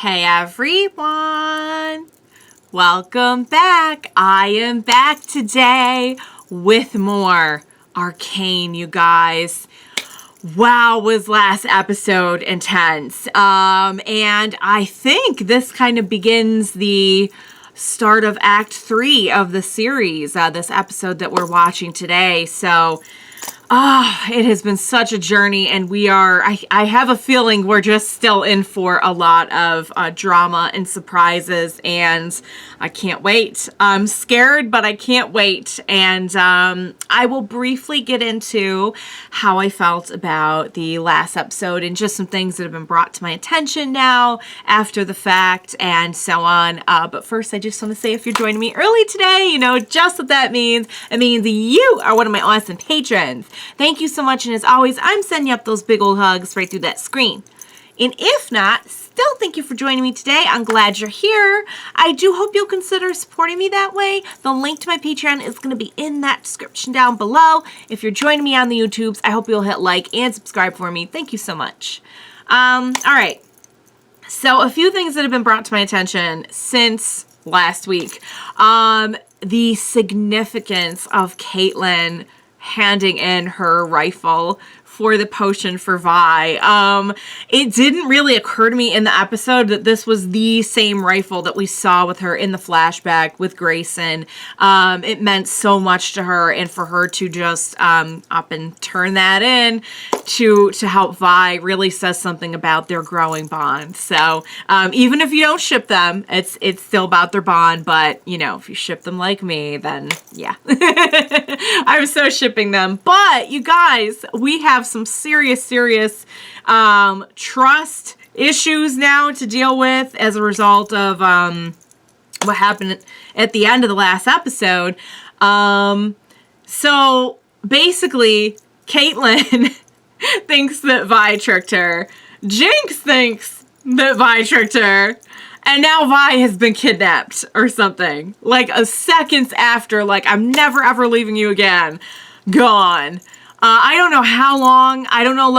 Hey everyone! Welcome back! I am back today with more Arcane, you guys. Wow, was last episode intense. And I think this kind of begins the start of Act 3 of the series, this episode that we're watching today. So, it has been such a journey, and I have a feeling we're just still in for a lot of drama and surprises, and I can't wait. I'm scared, but I can't wait. And I will briefly get into how I felt about the last episode and just some things that have been brought to my attention now after the fact and so on. But first, I just want to say, if you're joining me early today, you know just what that means. It means you are one of my awesome patrons. Thank you so much, and as always, I'm sending you up those big old hugs right through that screen. And if not, still thank you for joining me today. I'm glad you're here. I do hope you'll consider supporting me that way. The link to my Patreon is going to be in that description down below. If you're joining me on the YouTubes, I hope you'll hit like and subscribe for me. Thank you so much. All right. So a few things that have been brought to my attention since last week. The significance of Caitlyn handing in her rifle for the potion for Vi. It didn't really occur to me in the episode that this was the same rifle that we saw with her in the flashback with Grayson. It meant so much to her, and for her to just up and turn that in to help Vi really says something about their growing bond. So even if you don't ship them, it's still about their bond. But you know, if you ship them like me, then yeah, I'm so shipping them. But you guys, we have some serious trust issues now to deal with as a result of what happened at the end of the last episode. So basically, Caitlyn thinks that Vi tricked her. Jinx thinks that Vi tricked her. And now Vi has been kidnapped or something. Like a seconds after, like, I'm never ever leaving you again. Gone. I don't know how long. I don't know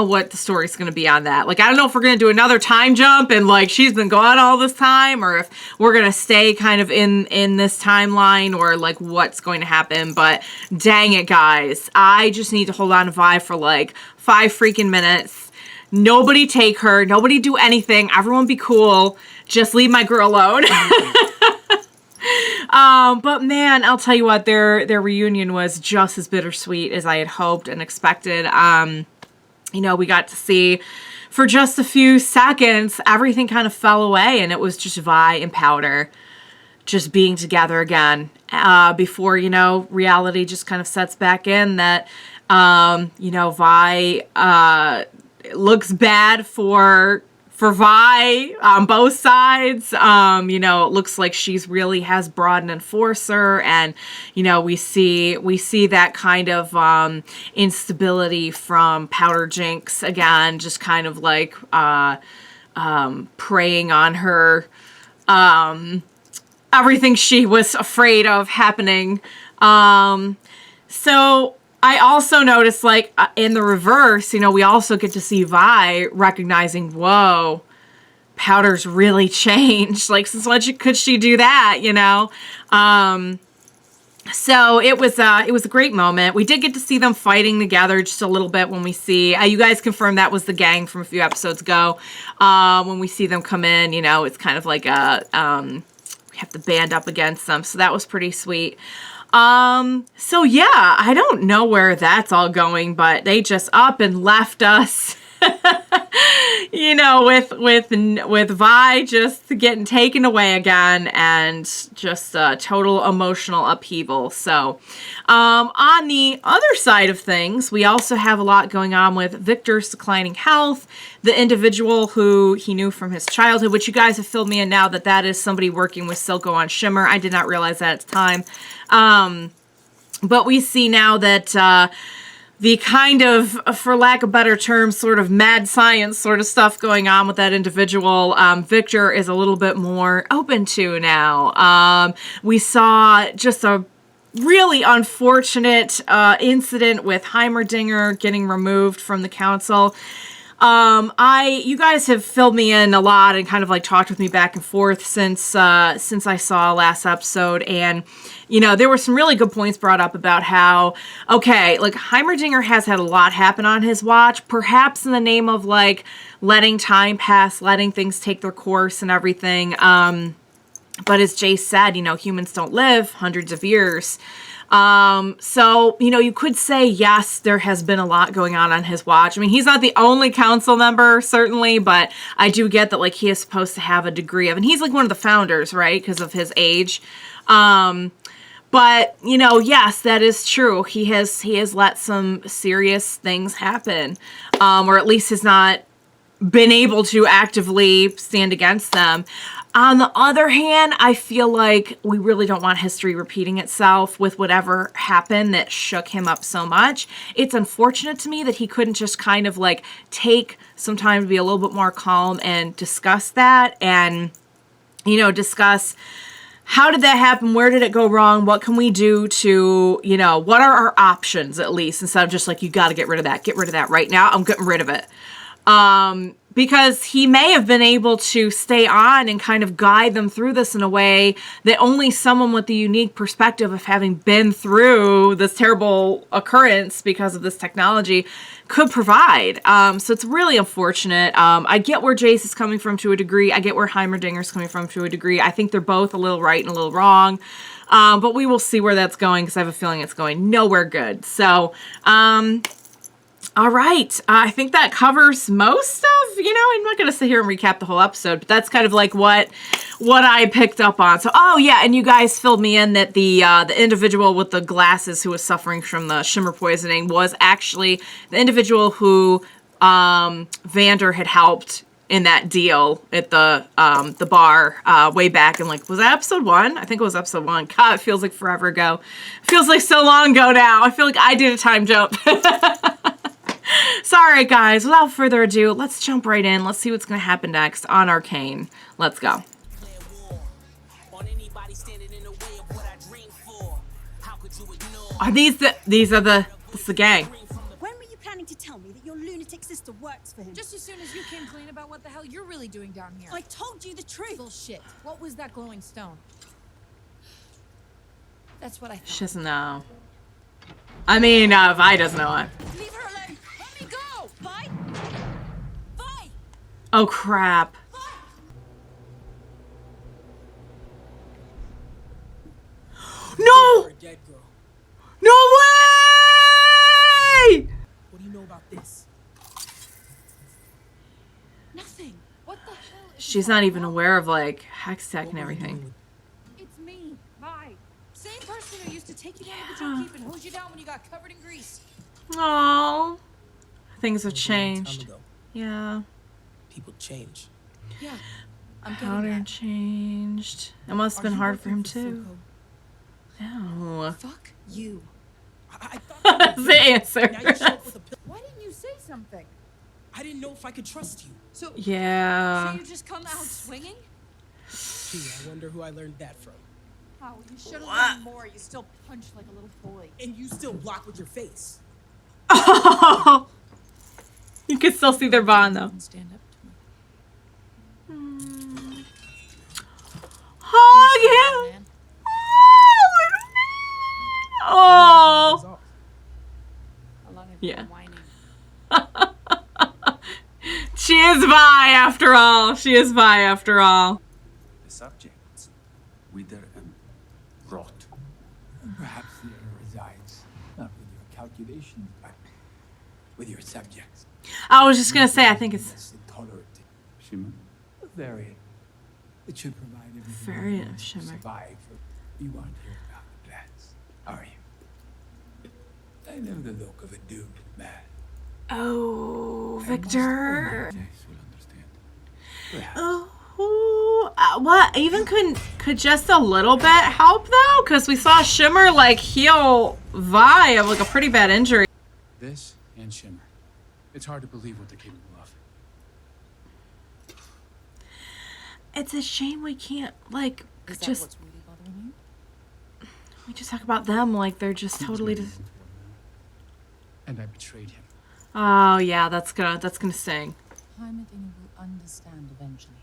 what the story's going to be on that. Like, I don't know if we're going to do another time jump and like she's been gone all this time, or if we're going to stay kind of in this timeline, or like what's going to happen. But dang it, guys. I just need to hold on to Vi for like 5 freaking minutes. Nobody take her. Nobody do anything. Everyone be cool. Just leave my girl alone. But man, I'll tell you what, their reunion was just as bittersweet as I had hoped and expected. You know, we got to see for just a few seconds, everything kind of fell away, and it was just Vi and Powder just being together again, before, you know, reality just kind of sets back in that, you know, Vi, looks bad for Vi on both sides. You know, it looks like she's really has brought an enforcer, and you know, we see that kind of instability from Powder Jinx again, just kind of like preying on her, everything she was afraid of happening. So I also noticed, like, in the reverse, you know, we also get to see Vi recognizing, whoa, Powder's really changed. Like, since when could she do that, you know? So it was a great moment. We did get to see them fighting together just a little bit when we see, you guys confirmed that was the gang from a few episodes ago. When we see them come in, you know, it's kind of like we have to band up against them. So that was pretty sweet. So yeah, I don't know where that's all going, but they just up and left us, you know, with Vi just getting taken away again, and just a total emotional upheaval. So, on the other side of things, we also have a lot going on with Victor's declining health, the individual who he knew from his childhood, which you guys have filled me in now that is somebody working with Silco on Shimmer. I did not realize that at the time. But we see now that, the kind of, for lack of better terms, sort of mad science sort of stuff going on with that individual, Victor is a little bit more open to now. We saw just a really unfortunate incident with Heimerdinger getting removed from the council. You guys have filled me in a lot and kind of like talked with me back and forth since I saw last episode. And, you know, there were some really good points brought up about how, okay, like Heimerdinger has had a lot happen on his watch, perhaps in the name of like letting time pass, letting things take their course and everything. But as Jayce said, you know, humans don't live hundreds of years. So, you know, you could say, yes, there has been a lot going on his watch. I mean, he's not the only council member, certainly, but I do get that, like, he is supposed to have a degree of, and he's, like, one of the founders, right, because of his age. But, you know, yes, that is true. He has let some serious things happen, or at least has not been able to actively stand against them. On the other hand, I feel like we really don't want history repeating itself with whatever happened that shook him up so much. It's unfortunate to me that he couldn't just kind of like take some time to be a little bit more calm and discuss that and, you know, discuss how did that happen? Where did it go wrong? What can we do to, you know, what are our options at least, instead of just like, you got to get rid of that. Get rid of that right now. I'm getting rid of it. Because he may have been able to stay on and kind of guide them through this in a way that only someone with the unique perspective of having been through this terrible occurrence because of this technology could provide. So it's really unfortunate. I get where Jayce is coming from to a degree. I get where Heimerdinger is coming from to a degree. I think they're both a little right and a little wrong. But we will see where that's going because I have a feeling it's going nowhere good. So, all right. I think that covers most of, you know, I'm not going to sit here and recap the whole episode, but that's kind of like what I picked up on. So, oh yeah, and you guys filled me in that the individual with the glasses who was suffering from the shimmer poisoning was actually the individual who Vander had helped in that deal at the bar way back in, like, was that episode 1? I think it was episode 1. God, it feels like forever ago. It feels like so long ago now. I feel like I did a time jump. Sorry, guys. Without further ado, let's jump right in. Let's see what's going to happen next on Arcane. Let's go. Are these the this is the gang? When were you planning to tell me that your lunatic sister works for him? Just as soon as you came clean about what the hell you're really doing down here. I told you the truth. Bullshit. What was that glowing stone? That's what I thought. She doesn't know. I mean, Vi doesn't know it. Leave her alone. Let me go. Vi? Vi? Oh, crap. No! No way! What do you know about this? Nothing. What the hell is She's not even aware of, like, hex tech and everything. It's me, Vi. Same person who used to take you down to the Jokeep and hose you down when you got covered in grease. Oh, things have changed. Yeah. People change. Yeah. I'm Powder getting that. changed. It must have been hard for him too. No. Fuck you. I thought That's the answer. now you show up with a pill. Why didn't you say something? I didn't know if I could trust you. So Yeah. you just come out swinging? Gee, I wonder who I learned that from. Oh, you should have What? done more. You still punch like a little boy. And you still block with your face. Oh. You can still see their bond though. Stand up to me. Hug him. Man. Oh. That's all. How long have you Yeah. been whining? She is Vi after all. She is Vi after all. The subjects wither and rot. Perhaps the error resides not with your calculations, but with your subjects. I was just gonna say, I think it's Less intolerant. Shimmer? A variant. It should provide everything Variant you of need to shimmer. survive. You aren't here about the plans, are you? I know the look of a doomed man. oh, I must Victor. admit, Jayce will understand. Perhaps. Oh, what? Even could just a little bit help though, because we saw Shimmer like heal Vi of like a pretty bad injury. This and Shimmer. It's hard to believe what they're capable of. It's a shame we can't like Is that just what's really bothering you? we just talk about them like they're just totally He was just. moving toward me. And I betrayed him. Oh yeah, that's gonna sing. Heimerdinger will understand eventually.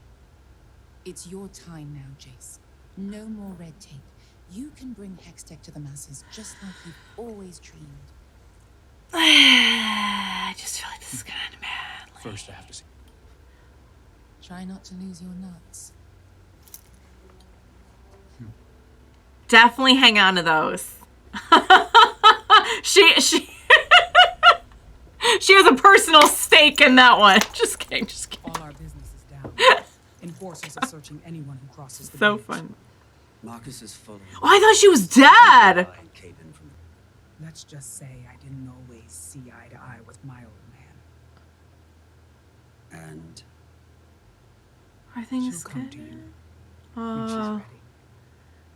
It's your time now, Jayce. No more red tape. You can bring Hextech to the masses just like you've always dreamed. I just feel like this is gonna end badly. First, I have to see. Try not to lose your nuts. Definitely hang on to those. she she has a personal stake in that one. Just kidding, just kidding. All our business is down. Enforcers are searching anyone who crosses the So bridge. fun. Marcus is following. Oh, I thought she was dead. Caitlyn from Let's just say I didn't always see eye to eye with my old man. and Are things She'll come good? to you when she's ready.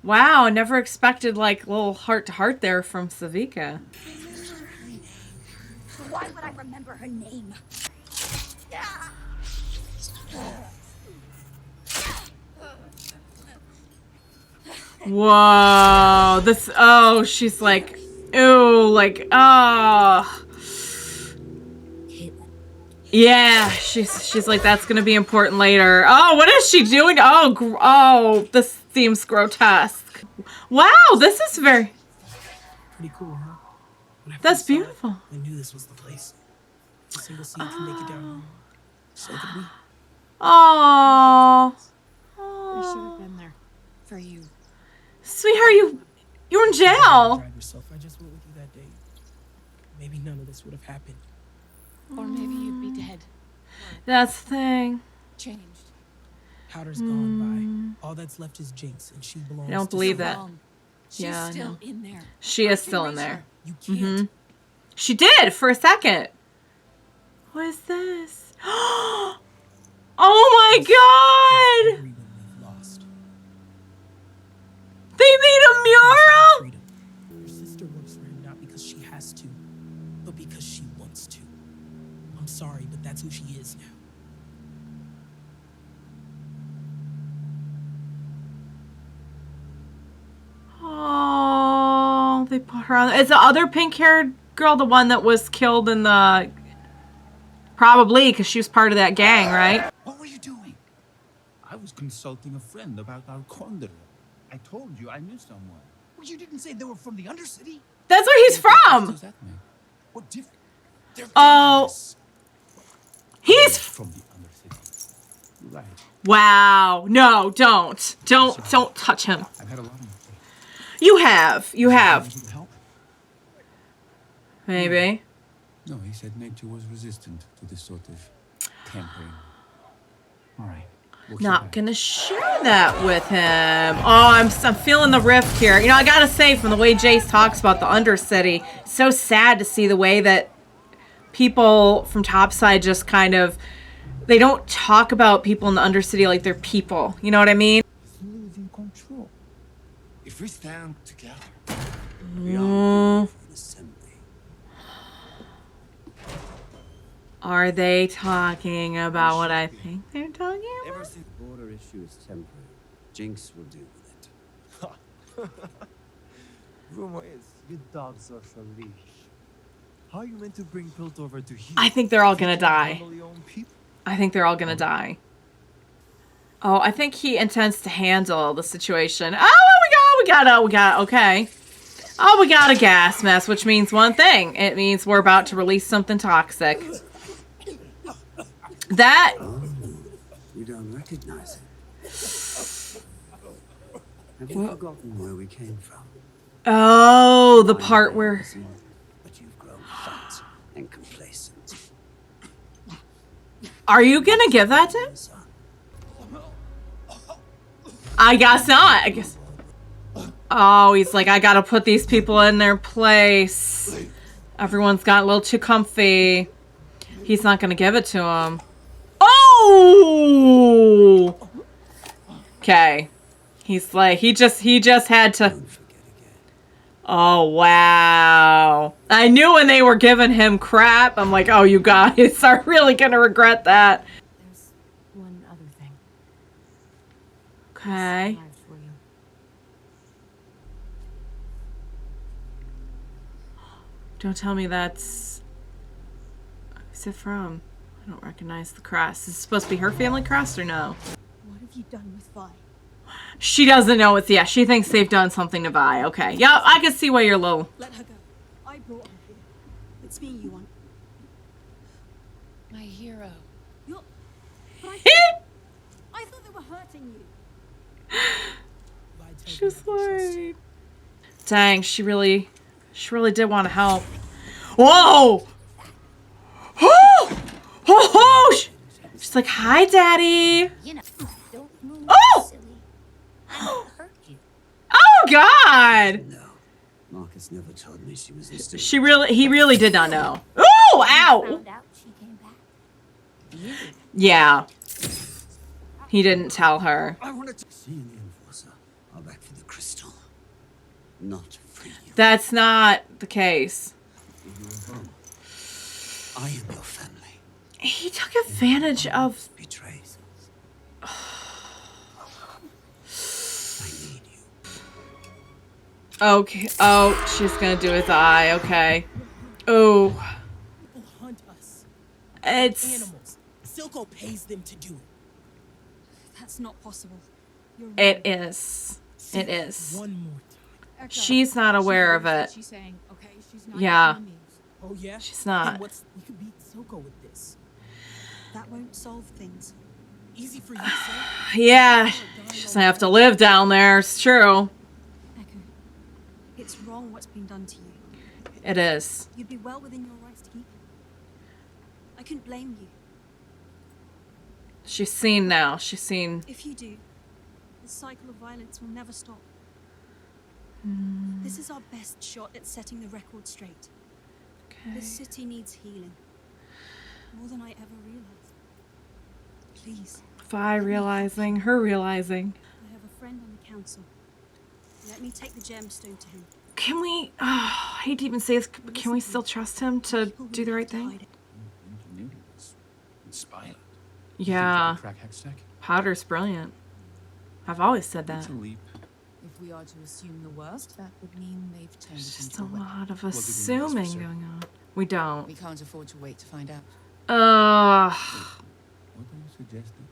Wow, I never expected like a little heart to heart there from Savika. Why would I remember her name? Whoa, this, oh, she's like, ew, like, oh. Yeah, she's like, that's gonna be important later. Oh, what is she doing? Oh, oh, this seems grotesque. Wow, this is very, Pretty cool, huh? When I that's first saw it, beautiful. I knew this was the place. If a single seed can make it down. So could we. Oh, I should have been there for you. sweetheart, you're in jail. Drive yourself. I just went with you that day. Maybe none of this would have happened. Or maybe you'd be dead. That's the thing. Changed. Powder's gone by. All that's left is Jinx, and she belongs I don't to believe someone. that. She's Yeah, I still know. in there. She is still in there. You can't. She did for a second. What is this? Oh my god! Everyone we've lost. They made a mural? Freedom. Your sister works for him not because she has to, but because she wants to. I'm sorry, but that's who she is now. Oh, they put her on. Is the other pink-haired girl the one that was killed in the... Probably, because she was part of that gang, right? What were you doing? I was consulting a friend about our condo. I told you I knew someone. Well, you didn't say they were from the undercity. That's where he's What from! does that mean? What different? They're Oh. dangerous. He's... From the undercity. You're right. Wow. No, don't. Don't touch him. I've had a lot on my plate. You have. You have. Anything to help? Maybe. No, he said nature was resistant to this sort of tampering. All right. We'll keep Not at it. gonna share that with him. Oh, I'm feeling the rift here. You know, I gotta say, from the way Jayce talks about the undercity, it's so sad to see the way that people from Topside just kind of, they don't talk about people in the undercity like they're people. You know what I mean? Losing control. If we stand together, we are an assembly. Are they talking about what I think they're talking about? Ever since the border issue is temporary, Jinx will deal with it. Rumor is you dogs are for leash. How are you meant to bring Piltover to here? I think they're all gonna You die. handle your own people? I think they're all gonna die. Oh, I think he intends to handle the situation. Oh, we got, okay. Oh, we got a gas mess, which means one thing. It means we're about to release something toxic. That, Oh, you don't recognize it. Have you forgotten where we came from? oh, the part where, But you've grown fat and complacent. are you gonna give that to him? Son, I guess not. I guess. Oh, he's like, I gotta put these people in their place. Everyone's got a little too comfy. He's not gonna give it to him. Oh! Okay. He's like, he just had to. don't forget again. Oh, wow. I knew when they were giving him crap. I'm like, oh, you guys are really gonna regret that. There's one other thing. Okay. Survived for you. Don't tell me that's... it from? I don't recognize the crest. Is it supposed to be her family crest or no? What have you done with Vi? She doesn't know it's, yeah, she thinks they've done something to Vi. Okay. Yeah, I can see why you're low. Let her go. I brought her here. It's me you want. My hero. You're... But I thought they were hurting you. She's like... Dang, she really did want to help. Whoa! Oh! Oh! She's like, hi, Daddy. You know, don't move, Oh! silly. I won't hurt you. Oh, God! No. Marcus never told me she was this. He really did not know. Oh, ow! Found out she came back. You. Yeah. He didn't tell her. I wanted to see the Enforcer. Are back for the crystal. Not for you. That's not the case. I am your family. He took advantage of... Betrayed. I need you. Okay. Oh, she's gonna do his eye. Okay. Oh. People hunt us. It's... Animals. Silco pays them to do it. That's not possible. You're wrong. It is. It is. One more time. Ekko, She's not aware of believes it. what she's saying, okay? She's not Yeah. by any means. Oh yeah? She's not. Then what's we could beat Silco with this. That won't solve things. Easy for you to say. Yeah. She doesn't have to live down there. It's true. Ekko, it's wrong what's been done to you. It is. You'd be well within your rights to keep him. I couldn't blame you. She's seen now. She's seen... If you do, the cycle of violence will never stop. This is our best shot at setting the record straight. Okay. This city needs healing. More than I ever realized. Please, Vi realizing. Her realizing. I have a friend on the council. Let me take the gemstone to him. Can we... Oh, I hate to even say this, but can we still trust him to do the right thing? Ingenuity was inspired. Yeah. Crack Hextech? Powder's brilliant. I've always said that. It's a leap. If we are to assume the worst, that would mean they've turned There's it just into a a weapon. lot of do we know this for assuming certain? going on. We don't. We can't afford to wait to find out. What are you suggesting?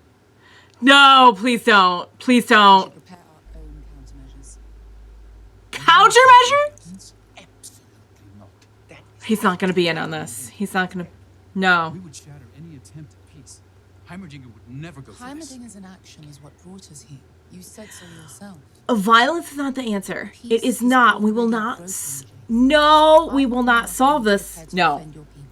No, please don't. Please We should don't. prepare our own countermeasures. Countermeasure? Absolutely not. That is He's not going to be in on this. He's not going to... No. We would shatter any attempt at peace. Heimerdinger would never go for this. Heimerdinger's inaction is what brought us here. You said so yourself. Violence is not the answer. It is not. We will not... No, we will not solve this. No.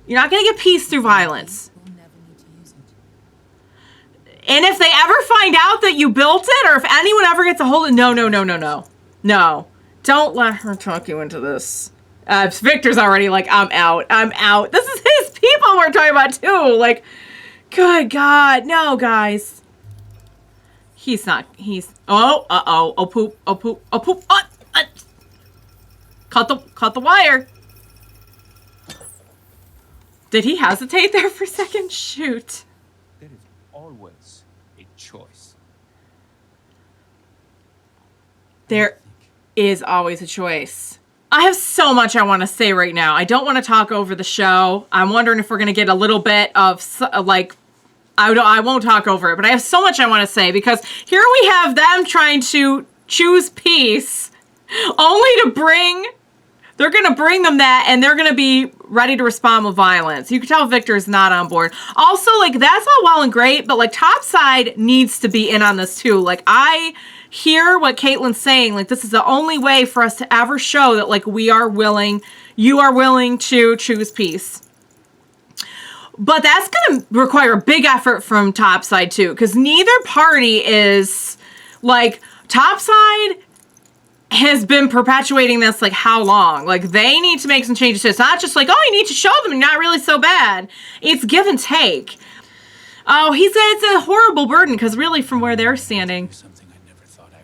You're not going to get peace through violence. We'll never need to use it. And if they ever find out that you built it, or if anyone ever gets a hold of... No, no, no, no, no. No. Don't let her talk you into this. Victor's already like, I'm out. I'm out. This is his people we're talking about, too. Like, good God. No, guys. He's not... He's... Oh, uh-oh. Oh, poop. Oh, poop. Oh, poop. Cut the wire. Did he hesitate there for a second? Shoot. There is always a choice. There is always a choice. I have so much I want to say right now. I don't want to talk over the show. I'm wondering if we're going to get a little bit of, like, I won't talk over it, but I have so much I want to say because here we have them trying to choose peace only to bring... They're going to bring them that, and they're going to be ready to respond with violence. You can tell Victor's not on board. Also, like, that's all well and great, but, like, Topside needs to be in on this, too. Like, I hear what Caitlyn's saying. Like, this is the only way for us to ever show that, like, you are willing to choose peace. But that's going to require a big effort from Topside, too, because neither party is, like, Topside has been perpetuating this, like, how long? Like, they need to make some changes to it. It's not just like, oh, you need to show them you're not really so bad. It's give and take. Oh, he said it's a horrible burden, because really, from where they're standing... Something I never thought I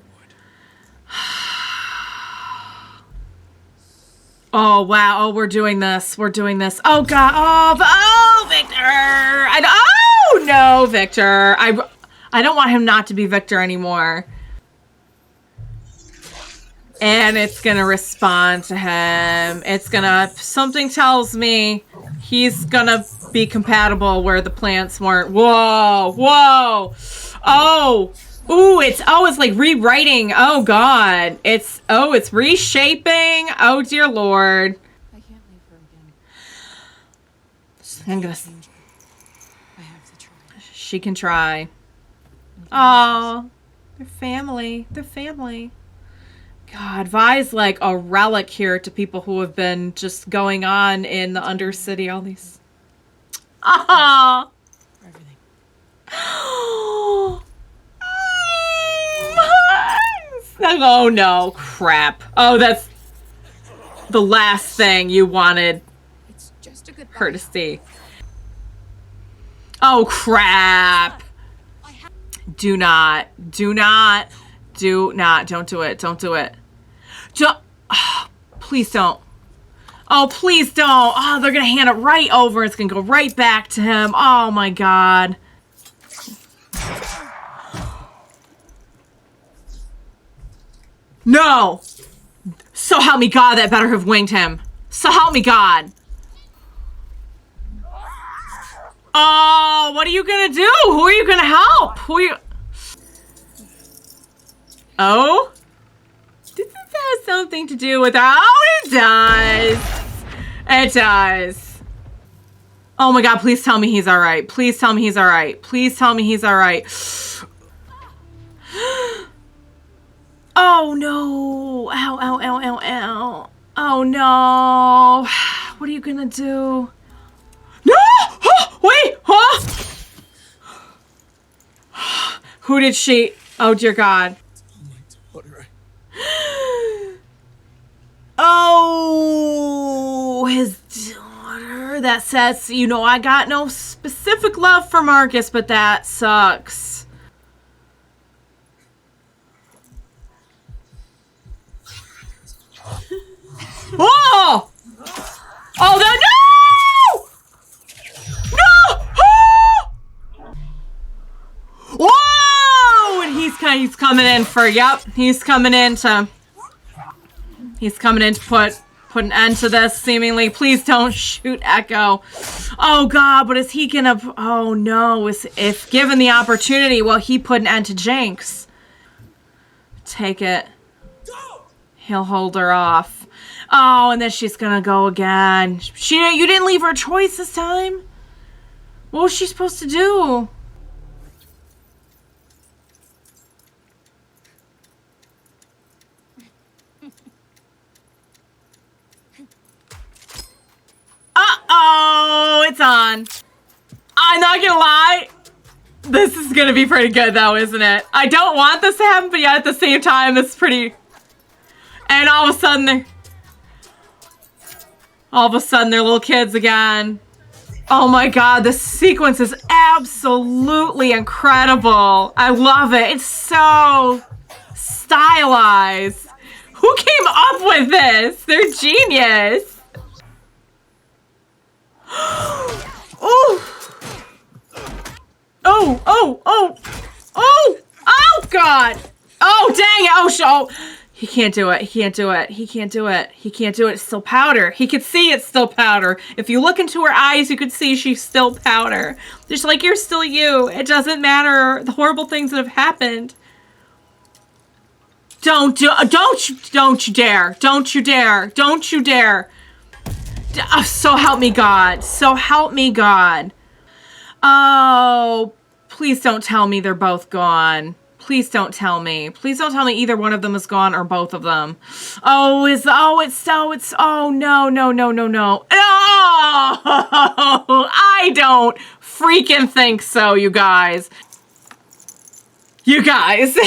would. Oh, wow. Oh, we're doing this. We're doing this. Oh, God. Oh, Victor. Oh, no, Victor. I don't want him not to be Victor anymore. And it's gonna respond to him. It's gonna... Something tells me He's gonna be compatible where the plants weren't. Whoa, whoa. Oh, ooh, it's like rewriting. Oh God, it's reshaping. Oh dear Lord. I can't leave her again. I'm gonna. I have to try. She can try. Oh, they're family. They're family. God, Vi's like a relic here to people who have been just going on in the Undercity. All these. Ah. Everything. Oh no, crap. Oh, that's the last thing you wanted It's just a good her to see. Oh crap. Do not, don't do it, don't do it. Please don't. Oh, please don't. Oh, they're gonna hand it right over. It's gonna go right back to him. Oh my God. No. So help me God, that better have winged him. So help me God. Oh, what are you gonna do? Who are you gonna help? Who are you? Oh? Does this have something to do with... Oh, it does. It does. Oh my God, please tell me he's alright. Please tell me he's alright. Please tell me he's alright. Oh no. Ow, ow, ow, ow, ow. Oh no. What are you gonna do? No! Oh, wait! Huh? Who did she... Oh dear God. Oh, his daughter. That says, you know, I got no specific love for Marcus, but that sucks. Oh! Oh, no! No! Oh! Whoa! And he's coming in for, yep, he's coming in to put an end to this, seemingly. Please don't shoot Ekko. Oh God, but is he gonna, oh no, if given the opportunity, will he put an end to Jinx? Take it. He'll hold her off. Oh, and then she's gonna go again. You didn't leave her a choice this time? What was she supposed to do? Uh-oh, it's on. I'm not gonna lie. This is gonna be pretty good though, isn't it? I don't want this to happen, but yet at the same time, it's pretty... And all of a sudden, they're little kids again. Oh my God, this sequence is absolutely incredible. I love it. It's so stylized. Who came up with this? They're genius. Oh! Oh! Oh! Oh! Oh! Oh God! Oh dang it! Oh, he can't do it. He can't do it. He can't do it. He can't do it. It's still powder. He could see it's still powder. If you look into her eyes, you could see she's still powder. Just like you're still you. It doesn't matter the horrible things that have happened. Don't you dare. Don't you dare. Don't you dare. So help me God. So help me God. Oh, please don't tell me they're both gone. Please don't tell me. Please don't tell me either one of them is gone or both of them. Oh, no. No. I don't freaking think so, you guys. You guys.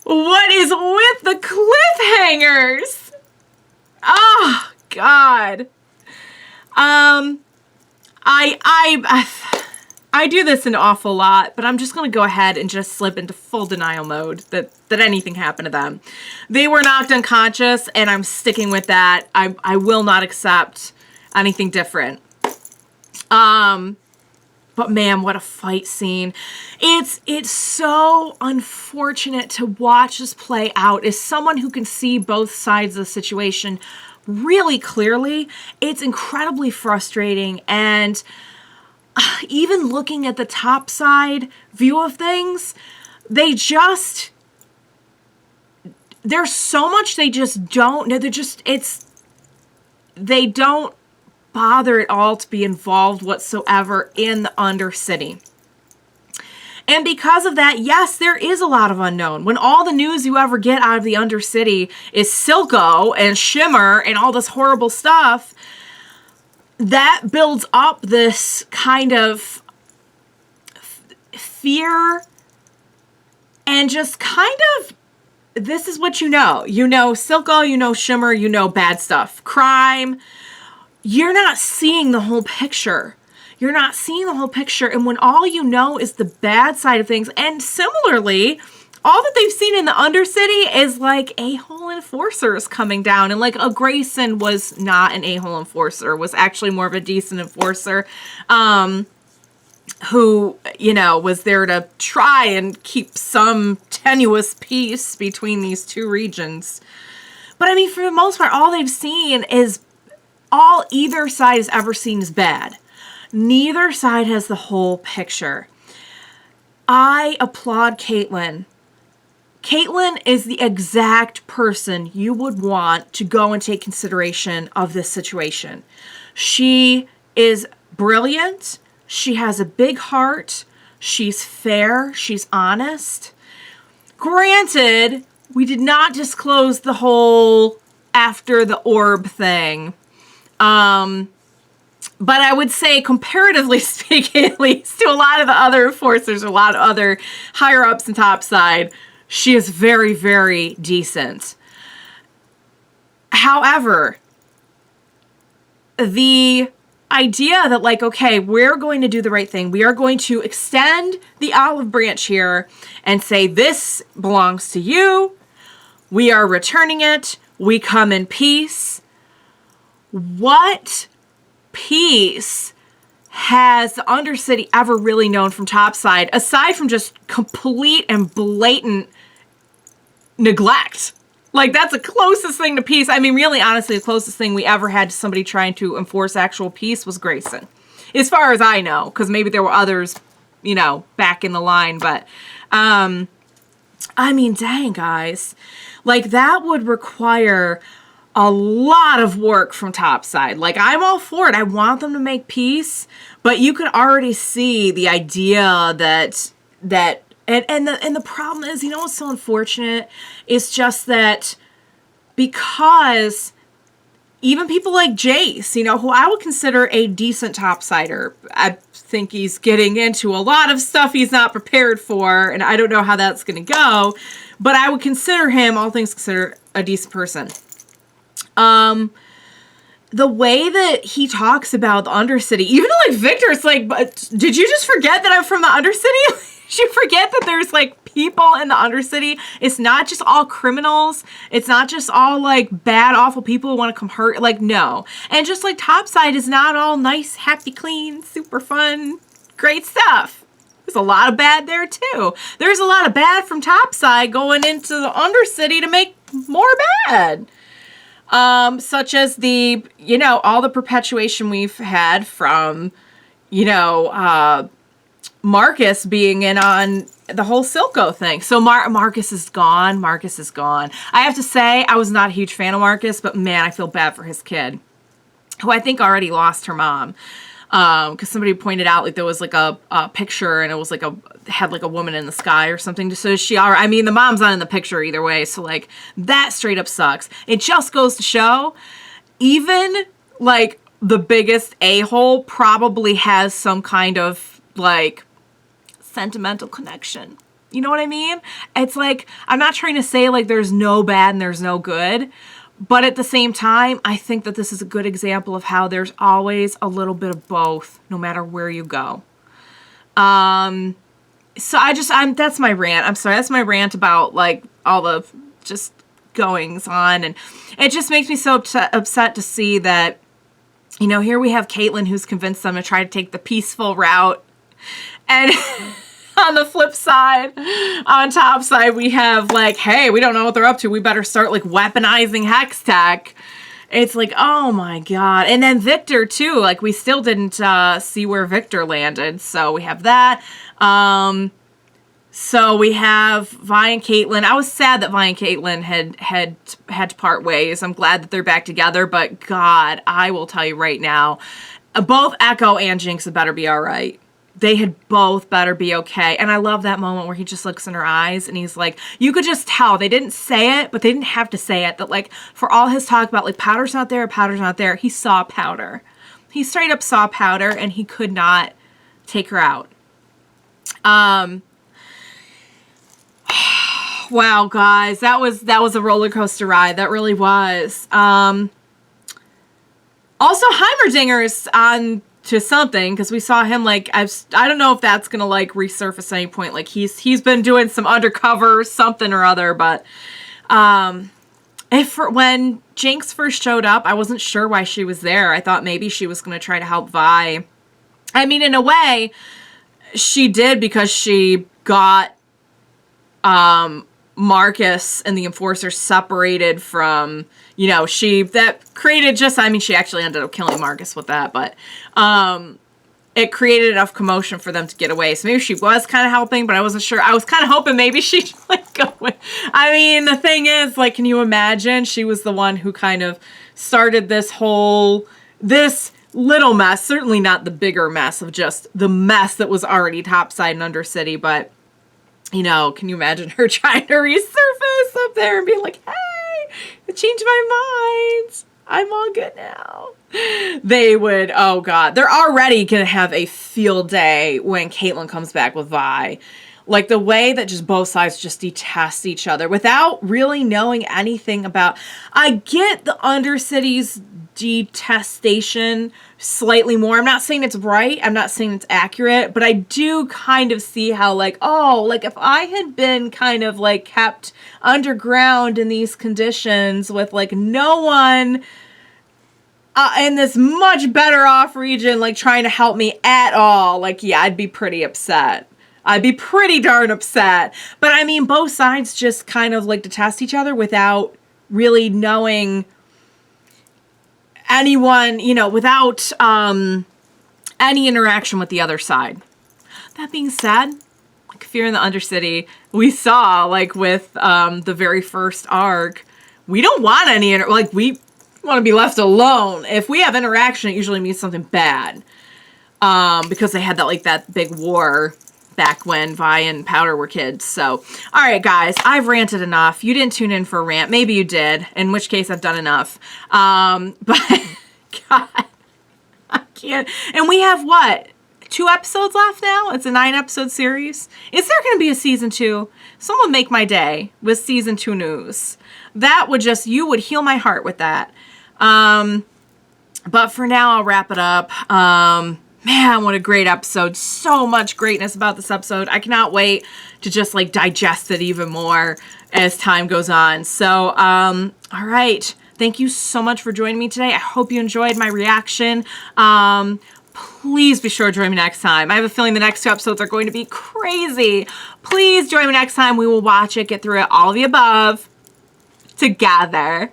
What is with the cliffhangers? Oh, God. I do this an awful lot, but I'm just going to go ahead and just slip into full denial mode that anything happened to them. They were knocked unconscious, and I'm sticking with that. I will not accept anything different. But man, what a fight scene. It's so unfortunate to watch this play out. As someone who can see both sides of the situation really clearly, it's incredibly frustrating. And even looking at the top side view of things, there's so much they just don't know. They don't bother at all to be involved whatsoever in the undercity. And because of that, yes, there is a lot of unknown. When all the news you ever get out of the undercity is Silco and Shimmer and all this horrible stuff, that builds up this kind of fear and just kind of, this is what you know. You know Silco, you know Shimmer, you know bad stuff. Crime. You're not seeing the whole picture. You're not seeing the whole picture. And when all you know is the bad side of things, and similarly, all that they've seen in the Undercity is like a-hole enforcers coming down. And like a Grayson was not an a-hole enforcer, was actually more of a decent enforcer. Who, you know, was there to try and keep some tenuous peace between these two regions. But I mean, for the most part, all they've seen is all either side has ever seen is bad. Neither side has the whole picture. I applaud Caitlyn. Caitlyn is the exact person you would want to go and take consideration of this situation. She is brilliant. She has a big heart. She's fair. She's honest. Granted, we did not disclose the whole after the orb thing. But I would say, comparatively speaking, at least to a lot of the other enforcers, a lot of other higher ups and topside, she is very, very decent. However, the idea that like, okay, we're going to do the right thing. We are going to extend the olive branch here and say, this belongs to you. We are returning it. We come in peace. What peace has the Undercity ever really known from topside, aside from just complete and blatant neglect? Like, that's the closest thing to peace. I mean, really, honestly, the closest thing we ever had to somebody trying to enforce actual peace was Grayson. As far as I know, because maybe there were others, you know, back in the line. But, I mean, dang, guys. Like, that would require a lot of work from topside. Like, I'm all for it. I want them to make peace. But you could already see the idea that And the problem is, you know what's so unfortunate? It's just that because even people like Jayce, you know, who I would consider a decent topsider, I think he's getting into a lot of stuff he's not prepared for, and I don't know how that's going to go, but I would consider him, all things considered, a decent person. The way that he talks about the Undercity, even like Victor, it's like, but did you just forget that I'm from the Undercity? Did you forget that there's like people in the Undercity? It's not just all criminals. It's not just all like bad, awful people who want to come hurt. Like, no. And just like topside is not all nice, happy, clean, super fun, great stuff. There's a lot of bad there too. There's a lot of bad from topside going into the Undercity to make more bad. Such as the, you know, all the perpetuation we've had from, you know, Marcus being in on the whole Silco thing. So Marcus is gone. Marcus is gone. I have to say, I was not a huge fan of Marcus, but man, I feel bad for his kid, who I think already lost her mom. Because somebody pointed out like there was like a picture and it was like had like a woman in the sky or something. So I mean, the mom's not in the picture either way. So like that straight up sucks. It just goes to show, even like the biggest a-hole probably has some kind of like sentimental connection. You know what I mean? It's like, I'm not trying to say like there's no bad and there's no good. But at the same time, I think that this is a good example of how there's always a little bit of both, no matter where you go. So that's my rant. I'm sorry, that's my rant about like all the just goings on. And it just makes me so upset to see that, you know, here we have Caitlyn who's convinced them to try to take the peaceful route And on the flip side, on top side, we have like, hey, we don't know what they're up to. We better start like weaponizing Hex Tech. It's like, oh my God. And then Victor too. Like we still didn't see where Victor landed. So we have that. So we have Vi and Caitlyn. I was sad that Vi and Caitlyn had to part ways. I'm glad that they're back together. But God, I will tell you right now, both Ekko and Jinx had better be all right. They had both better be okay. And I love that moment where he just looks in her eyes and he's like, you could just tell. They didn't say it, but they didn't have to say it. That like, for all his talk about like, Powder's not there, he saw Powder. He straight up saw Powder and he could not take her out. Wow, guys, that was a roller coaster ride. That really was. Also, Heimerdinger's on to something because we saw him like I don't know if that's gonna like resurface at any point. Like he's been doing some undercover something or other, but when Jinx first showed up, I wasn't sure why she was there. I thought maybe she was gonna try to help Vi. I mean, in a way, she did because she got Marcus and the Enforcer separated from, you know, that created just, I mean, she actually ended up killing Marcus with that, but it created enough commotion for them to get away. So maybe she was kind of helping, but I wasn't sure. I was kind of hoping maybe she'd like go with, I mean, the thing is, like, can you imagine? She was the one who kind of started this little mess, certainly not the bigger mess of just the mess that was already topside and undercity, but you know, can you imagine her trying to resurface up there and being like, hey, I changed my mind. I'm all good now. They would, oh God. They're already going to have a field day when Caitlyn comes back with Vi. Like the way that just both sides just detest each other without really knowing anything about. I get the Undercity's detestation slightly more. I'm not saying it's right. I'm not saying it's accurate, but I do kind of see how like, oh, like if I had been kind of like kept underground in these conditions with like no one in this much better off region, like trying to help me at all, like, yeah, I'd be pretty upset. I'd be pretty darn upset. But I mean, both sides just kind of like detest each other without really knowing anyone, you know, without any interaction with the other side. That being said, like if you're in the Undercity, we saw like with the very first arc, we don't want any, like we want to be left alone. If we have interaction, it usually means something bad. Because they had that big war back when Vi and Powder were kids. So, all right, guys, I've ranted enough. You didn't tune in for a rant. Maybe you did, in which case I've done enough. But, God, I can't. And we have, what, 2 episodes left now? It's a 9-episode series. Is there going to be a season 2? Someone make my day with season 2 news. That would just, you would heal my heart with that. But for now, I'll wrap it up. Man, what a great episode. So much greatness about this episode. I cannot wait to just like digest it even more as time goes on. So, all right. Thank you so much for joining me today. I hope you enjoyed my reaction. Please be sure to join me next time. I have a feeling the next 2 episodes are going to be crazy. Please join me next time. We will watch it, get through it, all of the above together.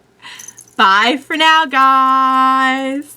Bye for now, guys.